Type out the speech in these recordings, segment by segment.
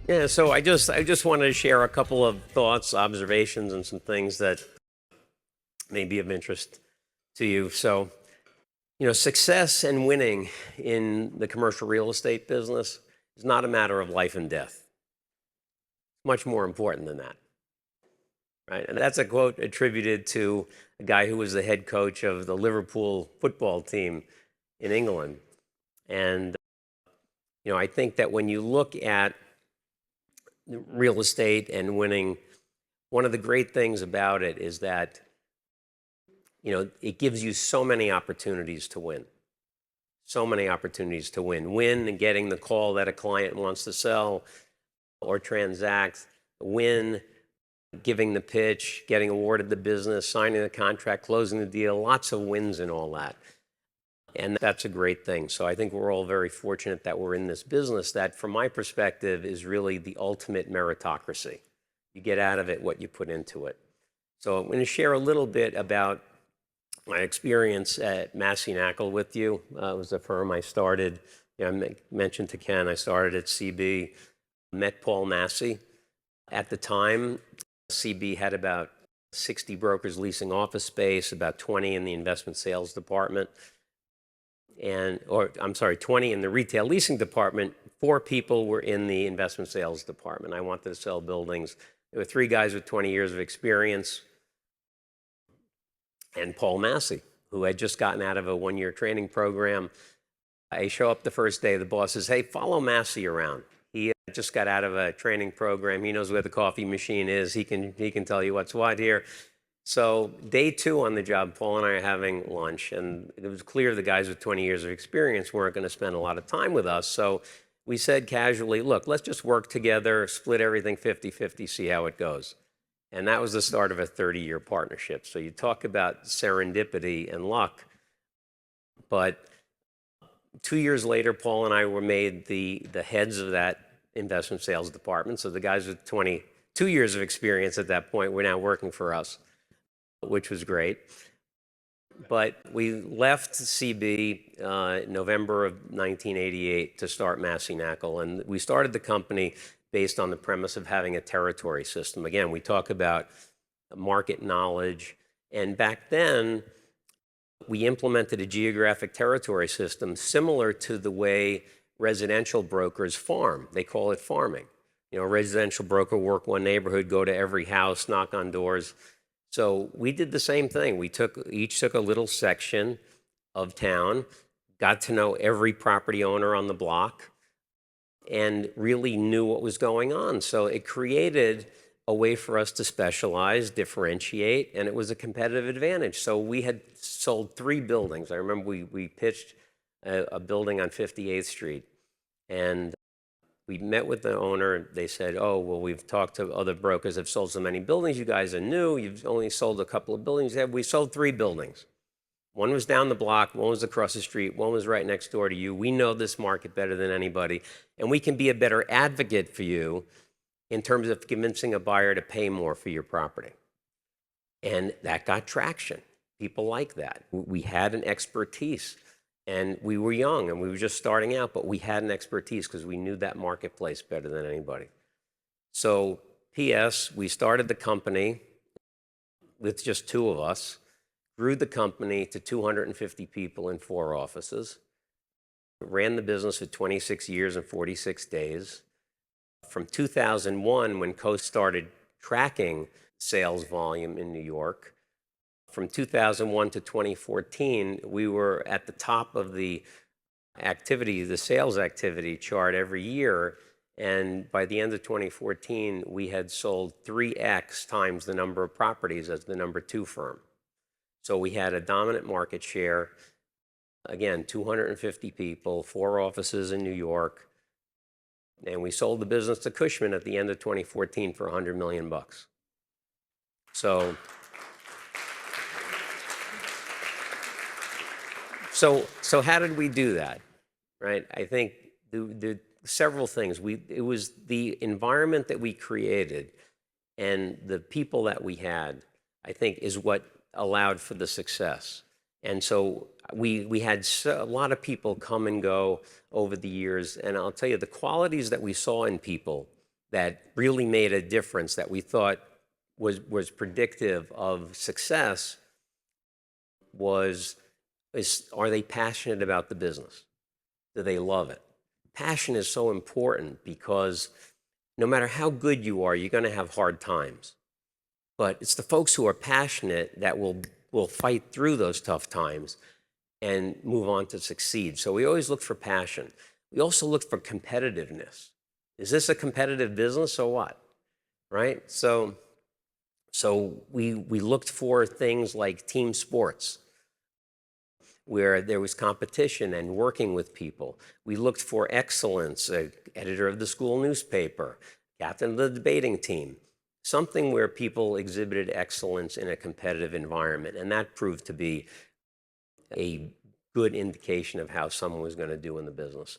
Yeah, so I just wanted to share a couple of thoughts, observations, and some things that may be of interest to you. So, success and winning in the commercial real estate business is not a matter of life and death. It's much more important than that, right? And that's a quote attributed to a guy who was the head coach of the Liverpool football team in England. And, I think that when you look at real estate and winning, one of the great things about it is that it gives you so many opportunities to win. So many opportunities to win. Win and getting the call that a client wants to sell or transact. Win giving the pitch, getting awarded the business, signing the contract, closing the deal. Lots of wins in all that. And that's a great thing. So I think we're all very fortunate that we're in this business that, from my perspective, is really the ultimate meritocracy. You get out of it what you put into it. So I'm going to share a little bit about my experience at Massey Knakal with you. It was a firm I started. I mentioned to Ken, I started at CB, met Paul Massey. At the time, CB had about 60 brokers leasing office space, about 20 in the investment sales department, 20 in the retail leasing department. 4 people were in the investment sales department. I wanted to sell buildings. There were 3 guys with 20 years of experience, and Paul Massey, who had just gotten out of a 1-year training program. I show up the first day, the boss says, "Hey, follow Massey around. He just got out of a training program. He knows where the coffee machine is. He can tell you what's what here." So day 2 on the job, Paul and I are having lunch, and it was clear the guys with 20 years of experience weren't going to spend a lot of time with us. So we said casually, "Look, let's just work together, split everything 50-50, see how it goes." And that was the start of a 30-year partnership. So you talk about serendipity and luck. But 2 years later, Paul and I were made the heads of that investment sales department. So the guys with 22 years of experience at that point were now working for us, which was great. But we left CB in November of 1988 to start Massey Knakal. And we started the company based on the premise of having a territory system. Again, we talk about market knowledge. And back then, we implemented a geographic territory system similar to the way residential brokers farm. They call it farming. A residential broker work one neighborhood, go to every house, knock on doors. So we did the same thing. We each took a little section of town, got to know every property owner on the block, and really knew what was going on. So it created a way for us to specialize, differentiate, and it was a competitive advantage. So we had sold 3 buildings. I remember we pitched a building on 58th Street, and we met with the owner. They said, "Oh, well, we've talked to other brokers that have sold so many buildings. You guys are new. You've only sold a couple of buildings." We sold 3 buildings. One was down the block, one was across the street, one was right next door to you. We know this market better than anybody, and we can be a better advocate for you in terms of convincing a buyer to pay more for your property. And that got traction. People like that. We had an expertise, and we were young, and we were just starting out, but we had an expertise because we knew that marketplace better than anybody. So, P.S., we started the company with just 2 of us, grew the company to 250 people in 4 offices, ran the business for 26 years and 46 days. From 2001, when Coast started tracking sales volume in New York, from 2001 to 2014, we were at the top of the sales activity chart every year. And by the end of 2014, we had sold 3x times the number of properties as the number 2 firm. So we had a dominant market share. Again, 250 people, 4 offices in New York. And we sold the business to Cushman at the end of 2014 for $100 million. So how did we do that, right? I think the several things. It was the environment that we created and the people that we had, I think, is what allowed for the success. And so we had a lot of people come and go over the years. And I'll tell you, the qualities that we saw in people, that really made a difference that we thought was predictive of success are they passionate about the business? Do they love it? Passion is so important because no matter how good you are, you're going to have hard times. But it's the folks who are passionate that will fight through those tough times and move on to succeed. So we always look for passion. We also look for competitiveness. Is this a competitive business or what? Right? So we looked for things like team sports, where there was competition and working with people. We looked for excellence, editor of the school newspaper, captain of the debating team, something where people exhibited excellence in a competitive environment. And that proved to be a good indication of how someone was going to do in the business.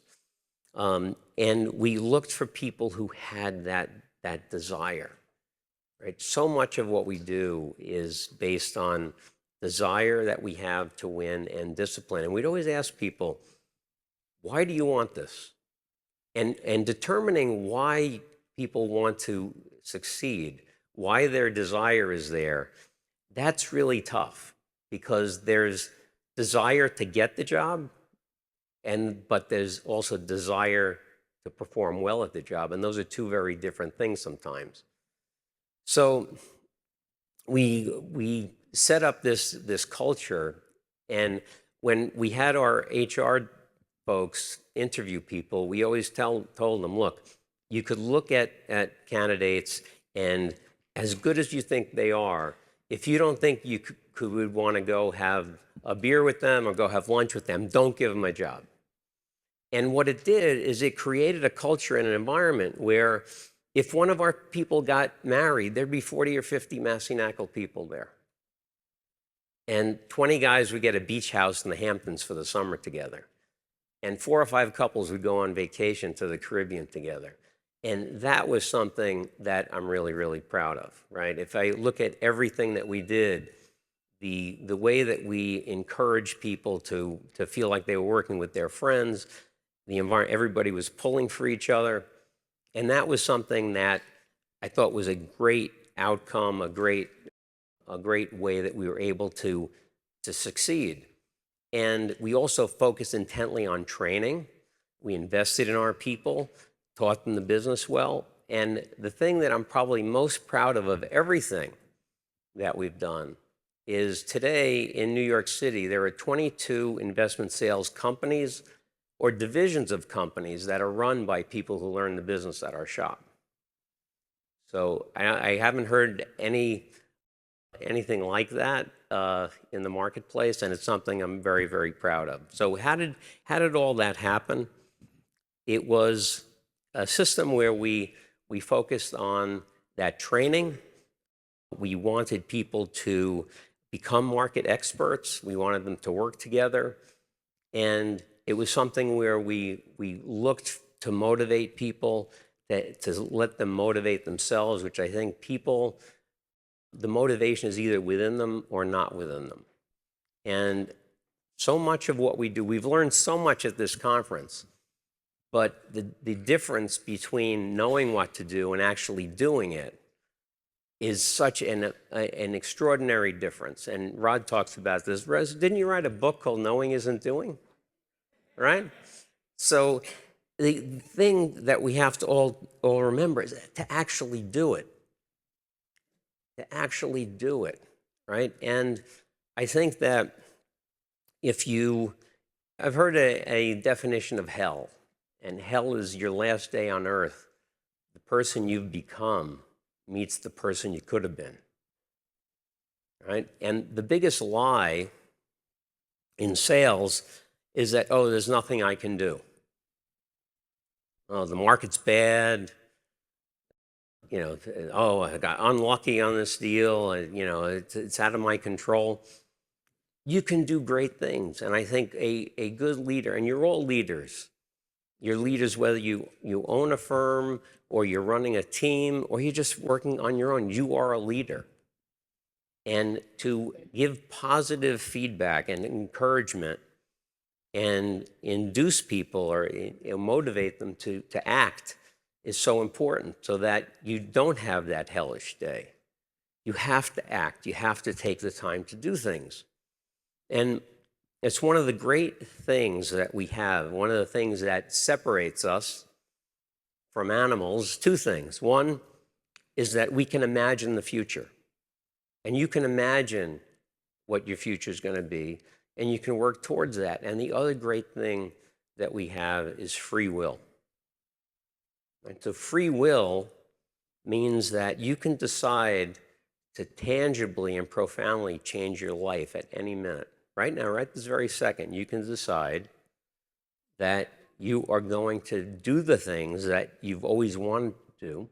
And we looked for people who had that desire, right? So much of what we do is based on desire that we have to win and discipline. And we'd always ask people, why do you want this? And determining why people want to succeed, why their desire is there, that's really tough because there's desire to get the job, but there's also desire to perform well at the job. And those are two very different things sometimes. So we set up this culture, and when we had our HR folks interview people, we always told them, look, you could look at candidates, and as good as you think they are, if you don't think you would want to go have a beer with them or go have lunch with them, don't give them a job. And what it did is it created a culture and an environment where if one of our people got married, there'd be 40 or 50 Massey Knakal people there. And 20 guys would get a beach house in the Hamptons for the summer together. And 4 or 5 couples would go on vacation to the Caribbean together. And that was something that I'm really, really proud of, right? If I look at everything that we did, the way that we encouraged people to feel like they were working with their friends, the environment, everybody was pulling for each other. And that was something that I thought was a great outcome, a great way that we were able to succeed. And we also focused intently on training. We invested in our people, taught them the business well. And the thing that I'm probably most proud of everything that we've done is today in New York City, there are 22 investment sales companies or divisions of companies that are run by people who learn the business at our shop. So I haven't heard anything like that in the marketplace, and it's something I'm very, very proud of. So how did all that happen? It was a system where we focused on that training. We wanted people to become market experts. We wanted them to work together. And it was something where we looked to motivate people, to let them motivate themselves, which I think the motivation is either within them or not within them. And so much of what we do, we've learned so much at this conference, but the difference between knowing what to do and actually doing it is such an extraordinary difference. And Rod talks about this. Didn't you write a book called Knowing Isn't Doing? Right? So the thing that we have to all remember is to actually do it. To actually do it, right? And I think that I've heard a definition of hell, and hell is your last day on earth. The person you've become meets the person you could have been, right? And the biggest lie in sales is that, oh, there's nothing I can do. Oh, the market's bad. You know, oh, I got unlucky on this deal. It's out of my control. You can do great things. And I think a good leader, and you're all leaders. You're leaders whether you own a firm or you're running a team or you're just working on your own. You are a leader. And to give positive feedback and encouragement and induce people or motivate them to act is so important so that you don't have that hellish day. You have to act. You have to take the time to do things. And it's one of the great things that we have, one of the things that separates us from animals, two things. One is that we can imagine the future. And you can imagine what your future is going to be, and you can work towards that. And the other great thing that we have is free will. And so free will means that you can decide to tangibly and profoundly change your life at any minute. Right now, right this very second, you can decide that you are going to do the things that you've always wanted to do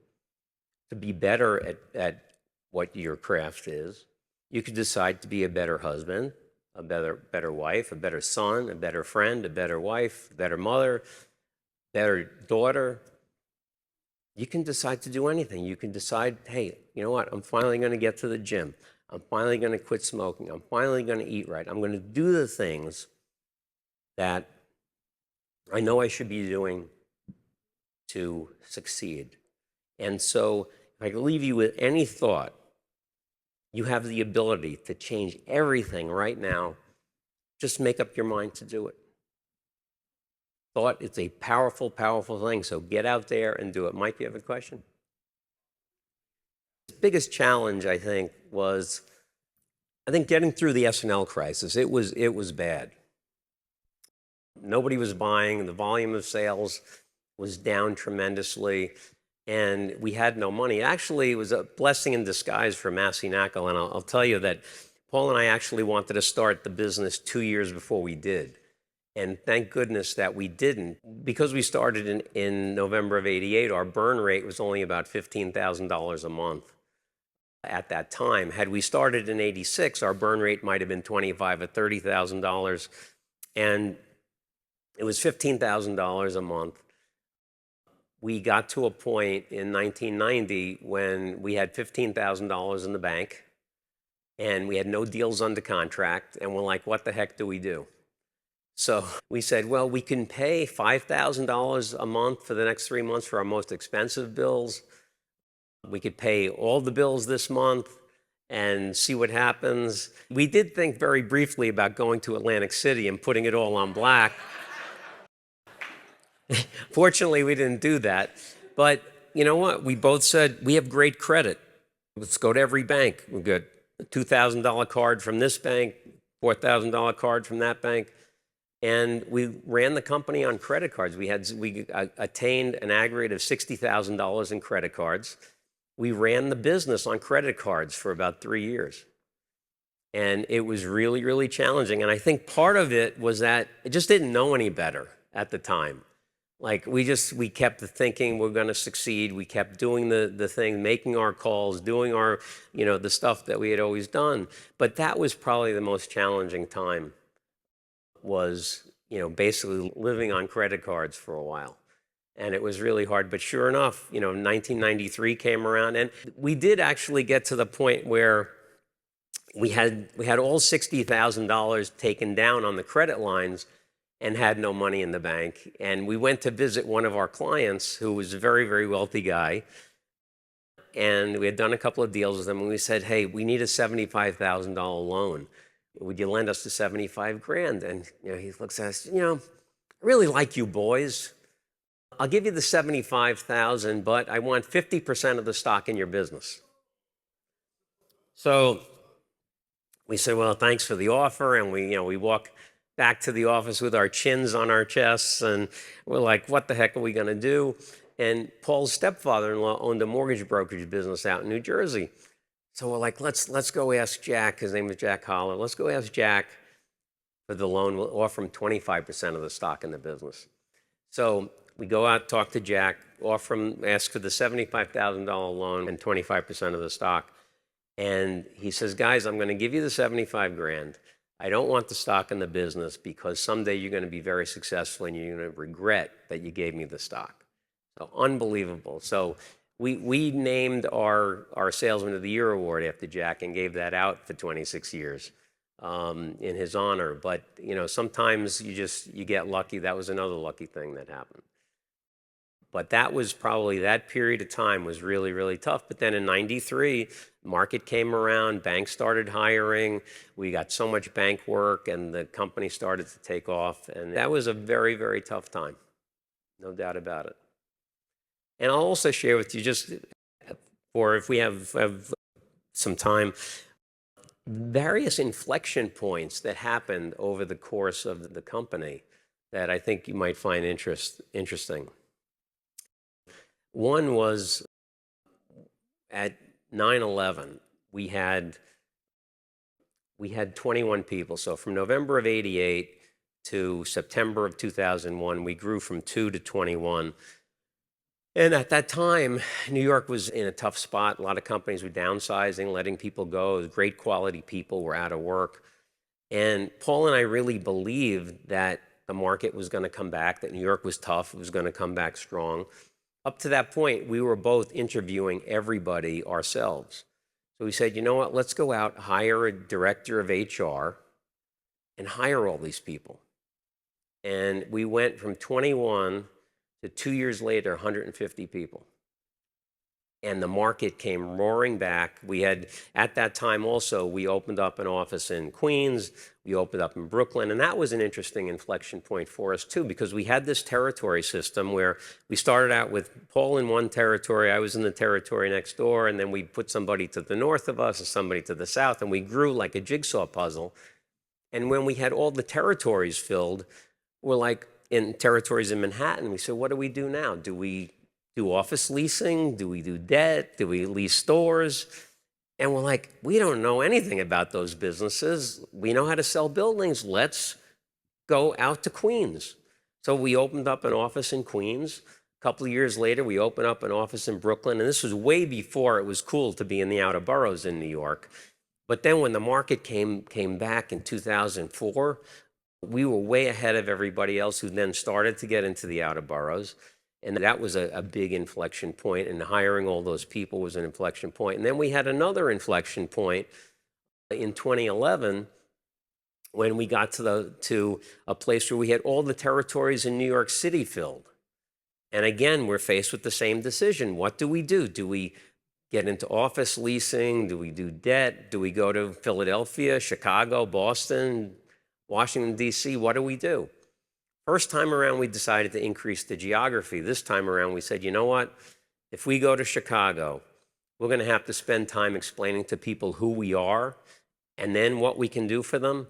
to be better at what your craft is. You could decide to be a better husband, a better wife, a better son, a better friend, a better wife, a better mother, better daughter. You can decide to do anything. You can decide, hey, you know what? I'm finally going to get to the gym. I'm finally going to quit smoking. I'm finally going to eat right. I'm going to do the things that I know I should be doing to succeed. And so if I could leave you with any thought, you have the ability to change everything right now. Just make up your mind to do it. Thought, it's a powerful, powerful thing. So get out there and do it. Mike, you have a question? The biggest challenge, I think, was, getting through the S&L crisis. It was bad. Nobody was buying. The volume of sales was down tremendously, and we had no money. Actually, it was a blessing in disguise for Massey Knakal, and I'll tell you that Paul and I actually wanted to start the business 2 years before we did. And thank goodness that we didn't. Because we started in November of '88, our burn rate was only about $15,000 a month at that time. Had we started in '86, our burn rate might have been $25,000 or $30,000. And it was $15,000 a month. We got to a point in 1990 when we had $15,000 in the bank and we had no deals under contract. And we're like, what the heck do we do? So we said, well, we can pay $5,000 a month for the next 3 months for our most expensive bills. We could pay all the bills this month and see what happens. We did think very briefly about going to Atlantic City and putting it all on black. Fortunately, we didn't do that. But you know what? We both said, we have great credit. Let's go to every bank. We got a $2,000 card from this bank, $4,000 card from that bank. And we ran the company on credit cards. We attained an aggregate of $60,000 in credit cards. We ran the business on credit cards for about 3 years. And it was really, really challenging. And I think part of it was that I just didn't know any better at the time. Like we kept thinking we're going to succeed. We kept doing the thing, making our calls, doing our, the stuff that we had always done. But that was probably the most challenging time, was, basically living on credit cards for a while. And it was really hard. But sure enough, 1993 came around, and we did actually get to the point where we had all $60,000 taken down on the credit lines and had no money in the bank. And we went to visit one of our clients who was a very, very wealthy guy. And we had done a couple of deals with him, and we said, hey, we need a $75,000 loan. Would you lend us the 75 grand? And he looks at us, I really like you boys. I'll give you the 75,000, but I want 50% of the stock in your business. So we said, well, thanks for the offer. And we walk back to the office with our chins on our chests, and we're like, what the heck are we going to do? And Paul's stepfather-in-law owned a mortgage brokerage business out in New Jersey. So we're like, let's go ask Jack. His name was Jack Holler. Let's go ask Jack for the loan. We'll offer him 25% of the stock in the business. So we go out, talk to Jack, offer him, ask for the $75,000 loan and 25% of the stock. And he says, guys, I'm going to give you the 75 grand. I don't want the stock in the business because someday you're going to be very successful and you're going to regret that you gave me the stock. So unbelievable. So we named our Salesman of the Year award after Jack and gave that out for 26 years in his honor. But sometimes you get lucky. That was another lucky thing that happened. But that was probably, that period of time was really, really tough. But then in 93, market came around, banks started hiring, we got so much bank work, and the company started to take off. And that was a very, very tough time, no doubt about it. And I'll also share with you, just for if we have some time, various inflection points that happened over the course of the company that I think you might find interesting. One was at 9/11, we had 21 people. So from November of '88 to September of 2001, we grew from 2 to 21. And at that time, New York was in a tough spot. A lot of companies were downsizing, letting people go. Great quality people were out of work. And Paul and I really believed that the market was going to come back, that New York was tough, it was going to come back strong. Up to that point, we were both interviewing everybody ourselves. So we said, you know what, let's go out, hire a director of HR, and hire all these people. And we went from 21 to 2 years later, 150 people. And the market came roaring back. We had, at that time also, we opened up an office in Queens, we opened up in Brooklyn, and that was an interesting inflection point for us too, because we had this territory system where we started out with Paul in one territory, I was in the territory next door, and then we put somebody to the north of us and somebody to the south, and we grew like a jigsaw puzzle. And when we had all the territories filled, we're like, in territories in Manhattan, we said, what do we do now? Do we do office leasing? Do we do debt? Do we lease stores? And we're like, we don't know anything about those businesses. We know how to sell buildings. Let's go out to Queens. So we opened up an office in Queens. A couple of years later, we opened up an office in Brooklyn. And this was way before it was cool to be in the outer boroughs in New York. But then when the market came back in 2004, we were way ahead of everybody else who then started to get into the outer boroughs. And that was a big inflection point, and hiring all those people was an inflection point. And then we had another inflection point in 2011 when we got to a place where we had all the territories in New York City filled. And again, we're faced with the same decision. What do we do? Do we get into office leasing? Do we do debt? Do we go to Philadelphia, Chicago, Boston, Washington, D.C., what do we do? First time around, we decided to increase the geography. This time around, we said, you know what? If we go to Chicago, we're going to have to spend time explaining to people who we are and then what we can do for them.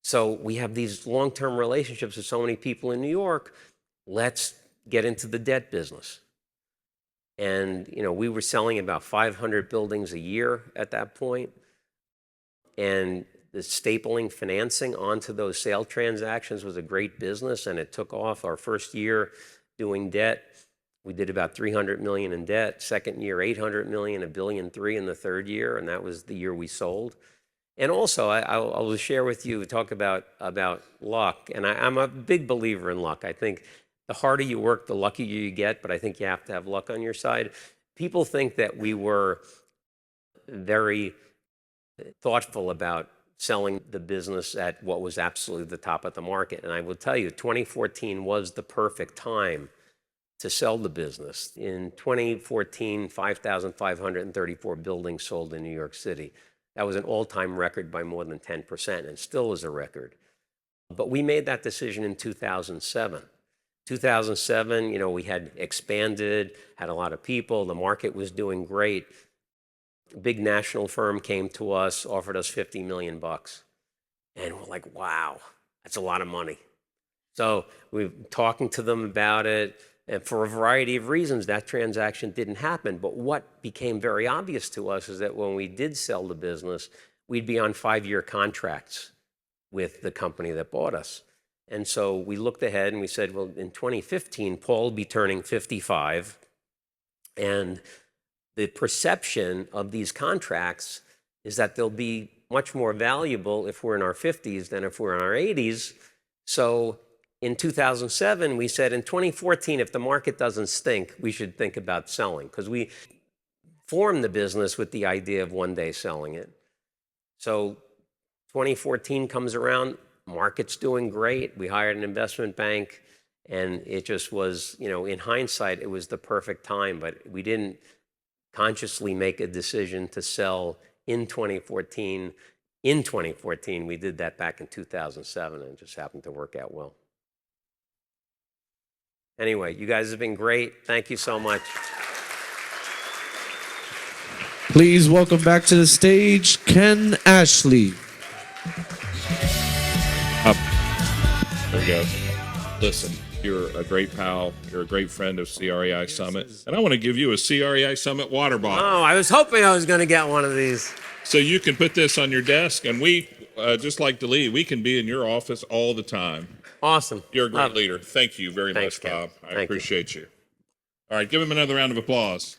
So we have these long-term relationships with so many people in New York. Let's get into the debt business. And, you know, we were selling about 500 buildings a year at that point. And the stapling financing onto those sale transactions was a great business, and it took off. Our first year doing debt, we did about $300 million in debt. Second year, $800 million, $1.3 billion in the third year, and that was the year we sold. And also, I will share with you, talk about luck, and I'm a big believer in luck. I think the harder you work, the luckier you get, but I think you have to have luck on your side. People think that we were very thoughtful about selling the business at what was absolutely the top of the market. And I will tell you, 2014 was the perfect time to sell the business. In 2014, 5,534 buildings sold in New York City. That was an all-time record by more than 10%, and still is a record. But we made that decision in 2007. 2007, you know, we had expanded, had a lot of people, the market was doing great. A big national firm came to us, offered us $50 million. And we're like, wow, that's a lot of money. So we were talking to them about it. And for a variety of reasons, that transaction didn't happen. But what became very obvious to us is that when we did sell the business, we'd be on 5-year contracts with the company that bought us. And so we looked ahead and we said, well, in 2015, Paul will be turning 55. And the perception of these contracts is that they'll be much more valuable if we're in our 50s than if we're in our 80s. So in 2007, we said in 2014, if the market doesn't stink, we should think about selling, because we formed the business with the idea of one day selling it. So 2014 comes around, market's doing great. We hired an investment bank, And it just was, in hindsight, it was the perfect time, but we didn't consciously make a decision to sell in 2014. In 2014, we did that back in 2007, and it just happened to work out well. Anyway, you guys have been great. Thank you so much. Please welcome back to the stage, Ken Ashley. There you go. Listen, you're a great pal. You're a great friend of CREiSummit. And I want to give you a CREiSummit water bottle. Oh, I was hoping I was going to get one of these. So you can put this on your desk, and we, just like Lee, we can be in your office all the time. Awesome. You're a great leader. Thank you very Thanks, much, Bob. Ken. I Thank you. appreciate you. All right, give him another round of applause.